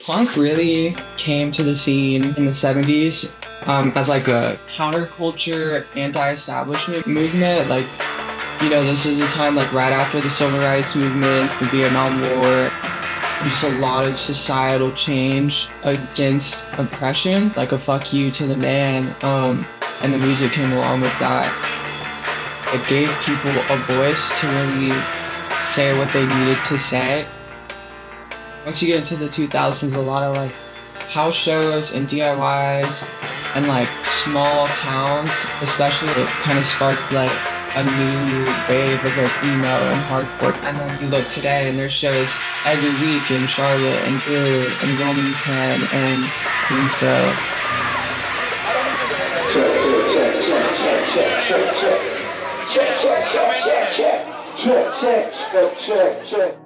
Punk really came to the scene in the 70s as like a counterculture, anti-establishment movement. Like, you know, this is the time like right after the civil rights movements, the Vietnam War, just a lot of societal change against oppression, like a fuck you to the man, and the music came along with that. It gave people a voice to really say what they needed to say. Once you get into the 2000s, a lot of like house shows and DIYs and like small towns, especially, it kind of sparked like a new wave of like emo and hardcore. And then you look today and there's shows every week in Charlotte and Blue and Wilmington and Queensboro. Check.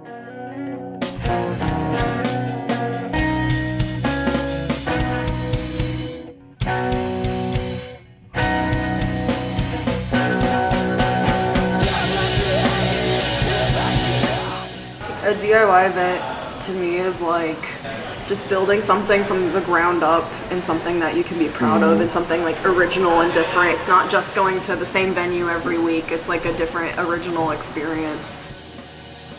A DIY event to me is like just building something from the ground up and something that you can be proud of and something like original and different. It's not just going to the same venue every week. It's like a different original experience.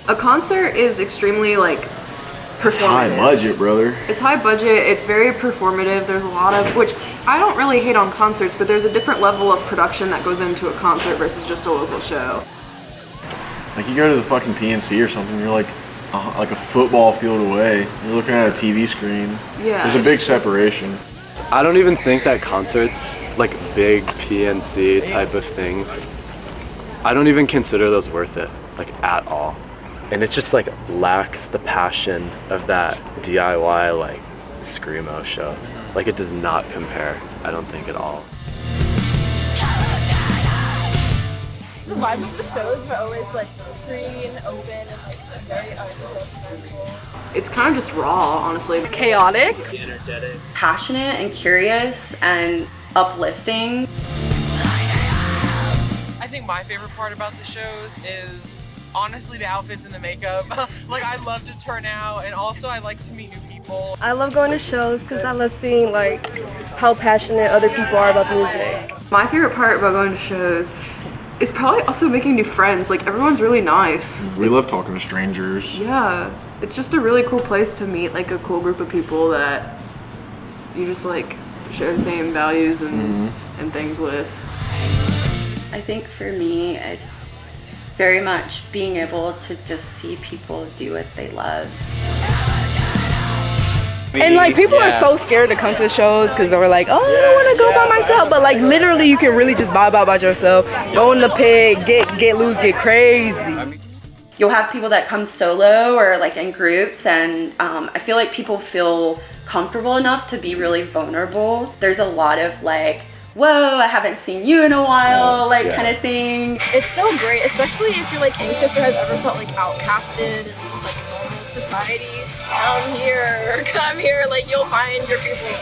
A concert is extremely like performative. It's high budget, brother. It's high budget. It's very performative. There's a lot of, which I don't really hate on concerts, but there's a different level of production that goes into a concert versus just a local show. Like you go to the fucking PNC or something, you're like a football field away. You're looking at a TV screen. Yeah. There's a big separation. I don't even think that concerts, like big PNC type of things, I don't even consider those worth it, like at all. And it just like lacks the passion of that DIY like screamo show. Like it does not compare, I don't think at all. The vibe of the shows are always like free and open and like very unjudgmental. It's kind of just raw, honestly. It's chaotic, energetic, passionate and curious and uplifting. I think my favorite part about the shows is honestly the outfits and the makeup. Like I love to turn out, and also I like to meet new people. I love going to shows because I love seeing like how passionate other people are about music. My favorite part about going to shows is probably also making new friends. Like everyone's really nice. We love talking to strangers. Yeah, it's just a really cool place to meet like a cool group of people that you just like share the same values and things with. I think for me, it's very much being able to just see people do what they love. And like people are so scared to come to shows because they're like, oh, I don't want to go by myself. But like literally you can really just vibe out by yourself, go in the pit, get loose, get crazy. You'll have people that come solo or like in groups, and I feel like people feel comfortable enough to be really vulnerable. There's a lot of like, whoa, I haven't seen you in a while, kind of thing. It's so great, especially if you're like anxious or have ever felt like outcasted and just like normal society. Come here, like you'll find your people.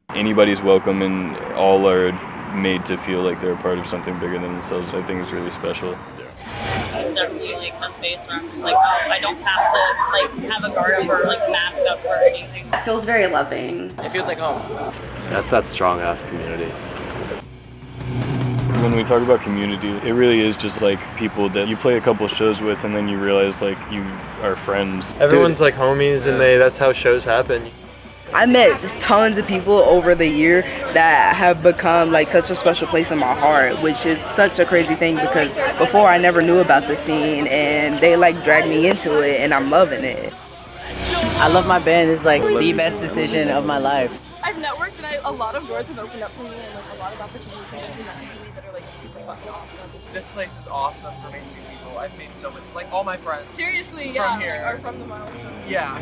Anybody's welcome, and all are made to feel like they're a part of something bigger than themselves. I think it's really special. It's definitely like a space where I'm just like, oh, I don't have to like have a guard up or like mask up or anything. It feels very loving. It feels like home. That's that strong ass community. When we talk about community, it really is just like people that you play a couple shows with and then you realize like you are friends. Everyone's like homies, and that's how shows happen. I met tons of people over the year that have become like such a special place in my heart, which is such a crazy thing because before I never knew about the scene and they like dragged me into it and I'm loving it. I love my band. It's like the best decision of my life. I've networked and a lot of doors have opened up for me and like a lot of opportunities have been presented to me that are like super fucking awesome. This place is awesome for meeting new people. I've made so many, like all my friends. Seriously, from yeah, here are from the milestone. Yeah.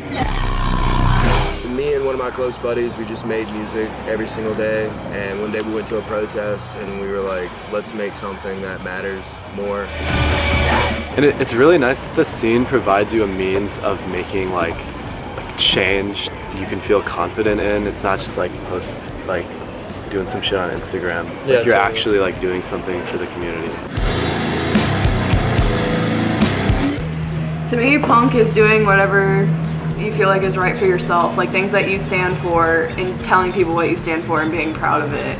Me and one of my close buddies, we just made music every single day, and one day we went to a protest and we were like, let's make something that matters more. And it's really nice that the scene provides you a means of making like change you can feel confident in. It's not just like doing some shit on Instagram. Like you're actually like doing something for the community. To me, punk is doing whatever you feel like is right for yourself, like things that you stand for, and telling people what you stand for and being proud of it.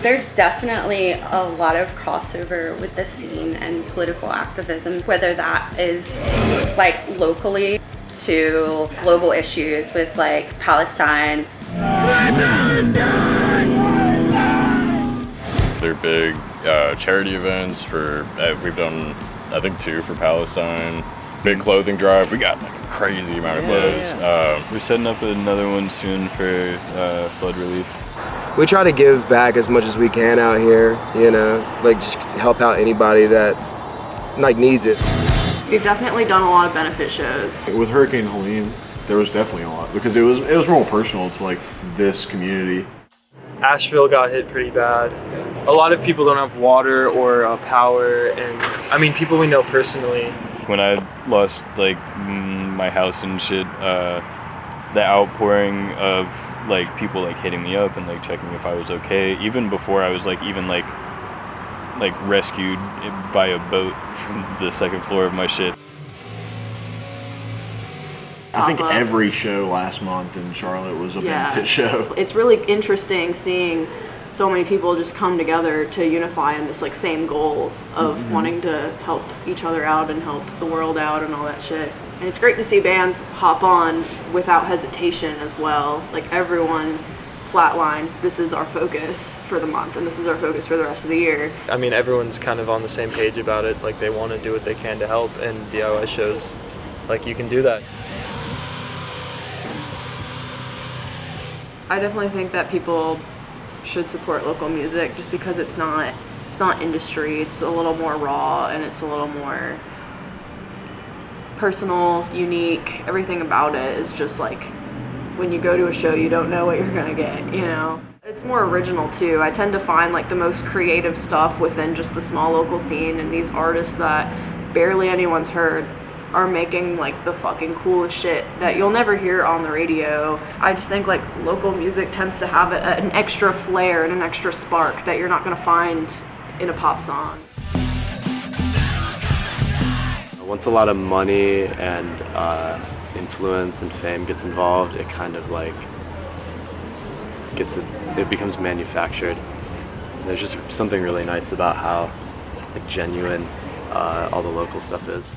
There's definitely a lot of crossover with the scene and political activism, whether that is like locally to global issues with like Palestine. They're big charity events for, we've done I think 2 for Palestine. Big clothing drive. We got like a crazy amount of clothes. We're setting up another one soon for flood relief. We try to give back as much as we can out here, you know, like just help out anybody that like needs it. We've definitely done a lot of benefit shows. With Hurricane Helene, there was definitely a lot because it was more personal to like this community. Asheville got hit pretty bad. A lot of people don't have water or power, and I mean people we know personally. When I lost like my house and shit, the outpouring of like people like hitting me up and like checking if I was okay, even before I was like even like rescued by a boat from the 2nd floor of my shit. I think every show last month in Charlotte was a benefit show. It's really interesting seeing so many people just come together to unify in this like same goal of wanting to help each other out and help the world out and all that shit. And it's great to see bands hop on without hesitation as well. Like everyone flatline, this is our focus for the month and this is our focus for the rest of the year. I mean everyone's kind of on the same page about it, like they want to do what they can to help, and DIY shows like you can do that. I definitely think that people should support local music just because it's not industry, it's a little more raw and it's a little more personal, unique. Everything about it is just like when you go to a show you don't know what you're gonna get, you know? It's more original too. I tend to find like the most creative stuff within just the small local scene, and these artists that barely anyone's heard are making like the fucking coolest shit that you'll never hear on the radio. I just think like local music tends to have an extra flair and an extra spark that you're not gonna find in a pop song. Once a lot of money and influence and fame gets involved, it kind of like it becomes manufactured. There's just something really nice about how like genuine all the local stuff is.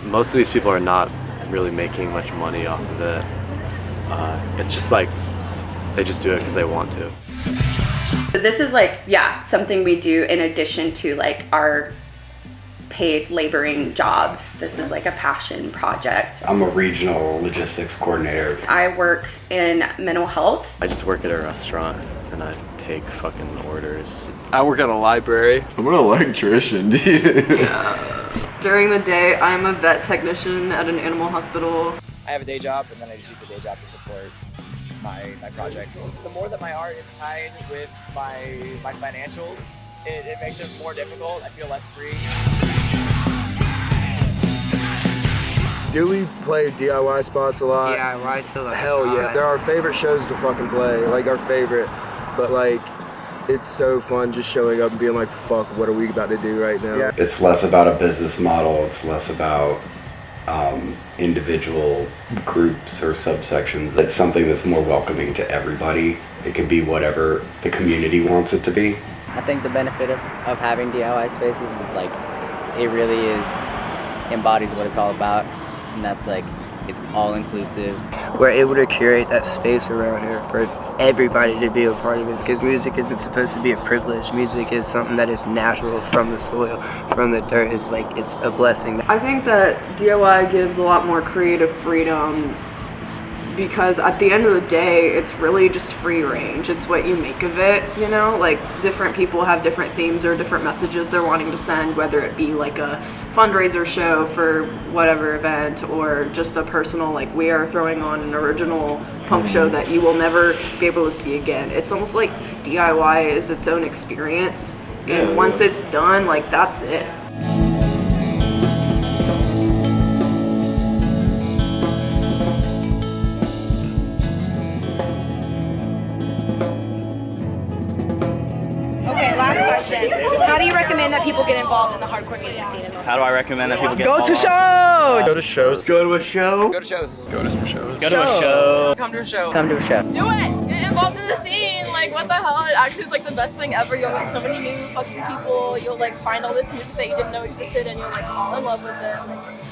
Most of these people are not really making much money off of it. It's just like they just do it because they want to. This is like, something we do in addition to like our paid laboring jobs. This is like a passion project. I'm a regional logistics coordinator. I work in mental health. I just work at a restaurant and I take fucking orders. I work at a library. I'm an electrician, dude. During the day, I'm a vet technician at an animal hospital. I have a day job, and then I just use the day job to support my projects. The more that my art is tied with my financials, it makes it more difficult. I feel less free. Do we play DIY spots a lot? DIY still. Hell yeah. They're our favorite shows to fucking play, like our favorite. But like, it's so fun just showing up and being like, fuck, what are we about to do right now? It's less about a business model, it's less about individual groups or subsections. It's something that's more welcoming to everybody. It can be whatever the community wants it to be. I think the benefit of having DIY spaces is like, it really embodies what it's all about. And that's like, it's all inclusive. We're able to curate that space around here for everybody to be a part of it, because music isn't supposed to be a privilege. Music is something that is natural from the soil, from the dirt. It's like, it's a blessing. I think that DIY gives a lot more creative freedom because at the end of the day, it's really just free range. It's what you make of it, you know? Like, different people have different themes or different messages they're wanting to send, whether it be like a fundraiser show for whatever event or just a personal, like, we are throwing on an original punk show that you will never be able to see again. It's almost like DIY is its own experience, and once it's done, like, that's it. Okay, last question. question. How do you recommend that people get involved in the hardcore music scene in North? How do I recommend that people get Go to involved? shows! Go to shows. Go to a show. Go to shows. Go to some shows. Go to a show. Come to a show. Come to a show. Do it! Get involved in the scene! Like, what the hell? It actually is like the best thing ever. You'll meet so many new fucking people. You'll like find all this music that you didn't know existed and you'll like fall in love with it. Like,